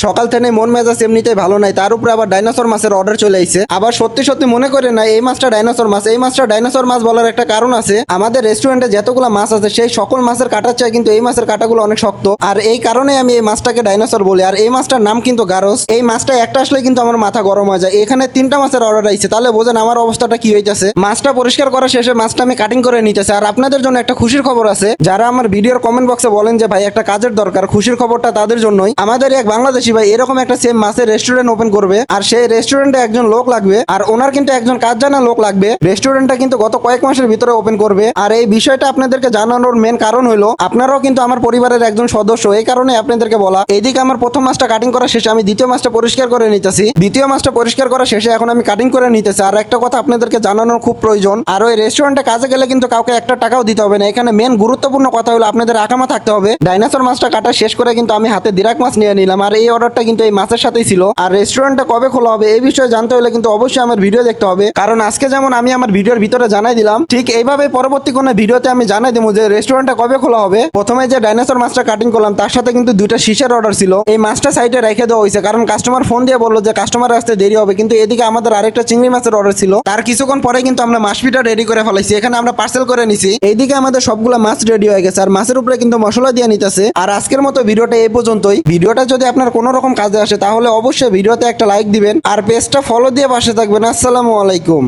সকাল থেকে মন মেজাজ এমনিতেই ভালো নাই, তার উপরে আবার ডাইনোসর মাছের অর্ডার চলে আইছে। আবার সত্যি সত্যি মনে করে না এই মাছটা ডাইনোসর মাছ। এই মাছটা ডাইনোসর মাছ বলার একটা কারণ আছে, আমাদের রেস্টুরেন্টে যতগুলো মাছ আছে সেই সকল মাছের কাটার চাই কিন্তু এই মাছের কাটাগুলো অনেক শক্ত, আর এই কারণে আমি এই মাছটাকে ডাইনোসর বলি। আর এই মাছটার নাম কিন্তু গারস। এই মাছটা একটা আসলে কিন্তু আমার মাথা গরম হয়ে যায়। এখানে 3টা মাছের অর্ডার আইছে, তাহলে বোঝেন আমার অবস্থাটা কি হইতেছে। মাছটা পরিষ্কার করা শেষে মাছটা আমি কাটিং করে নিতেছি। আর আপনাদের জন্য একটা খুশির খবর আছে, যারা আমার ভিডিওর কমেন্ট বক্সে বলেন যে ভাই একটা কাজের দরকার, খুশির খবরটা তাদের জন্যই। আমাদের এক বাংলাদেশি ভাই এরকম একটা সেম মাছের রেস্টুরেন্ট ওপেন করবে, আর সেই রেস্টুরেন্টে একজন লোক লাগবে, আর ওনার কিন্তু একজন কাজ জানা লোক লাগবে। রেস্টুরেন্টটা কিন্তু গত কয়েক মাসের ভিতরে ওপেন করবে। আর এই বিষয়টা আপনাদেরকে জানানোর মেন কারণ হলো আপনারাও কিন্তু আমার পরিবারের একজন সদস্য, এই কারণে আপনাদেরকে বলা। এইদিকে আমার প্রথম মাছটা কাটিং করা শেষে আমি দ্বিতীয় মাছটা পরিষ্কার করে নিতেছি। দ্বিতীয় মাছটা পরিষ্কার করা শেষে এখন আমি কাটিং করে নিতেছি। আর একটা কথা আপনাদেরকে জানানোর খুব প্রয়োজন, আর ওই রেস্টুরেন্টে কাজে গেলে কিন্তু কাউকে একটা টাকাও দিতে হবে না। এখানে মেন গুরুত্বপূর্ণ কথা হলো আপনাদের আকামা থাকতে হবে। ডাইনোসর মাছটা কাটা শেষ করে কিন্তু আমি হাতে দিরাক মাছ নিয়ে নিলাম, আর এই অর্ডারটা কিন্তু এই মাছের সাথেই ছিল। আর রেস্টুরেন্টটা কবে খোলা হবে এই বিষয়ে জানতে হলে কিন্তু অবশ্যই আমার ভিডিও দেখতে হবে, কারণ আজকে যেমন আমি আমার ভিডিওর ভিতরে জানাই দিলাম, ঠিক এইভাবে পরবর্তী কোনো ভিডিওতে আমি জানাই দেবো যে রেস্টুরেন্টটা কবে খোলা হবে। প্রথমে যে ডাইনোসর মাছটা কাটিং করলাম তার সাথে কিন্তু 2টা শীষের অর্ডার ছিল, এই মাছটা সাইডে রেখে দেওয়া হয়েছে, কারণ কাস্টমার ফোন দিয়ে বললো যে কাস্টমার আসতে দেরি হবে। কিন্তু এদিকে আমাদের আরেকটা চিংড়ি মাছের অর্ডার ছিল, তার কিছুক্ষণ পরে কিন্তু আমরা মাছ পিঠা রেডি করে ফেলাইছি। এখানে আমরা পার্সেল করে নিছি। এইদিকে আমাদের সবগুলা মাছ রেডি হয়ে গেছে, আর মাছের উপরে কিন্তু মশলা দিয়ে নিতেছে। আর আজকের মতো ভিডিওটা এই পর্যন্তই। ভিডিওটা যদি আপনার কোনো রকম কাজে আসে তাহলে অবশ্যই ভিডিওতে একটা লাইক দিবেন, আর পেজটা ফলো দিয়ে পাশে থাকবেন। আসসালামু আলাইকুম।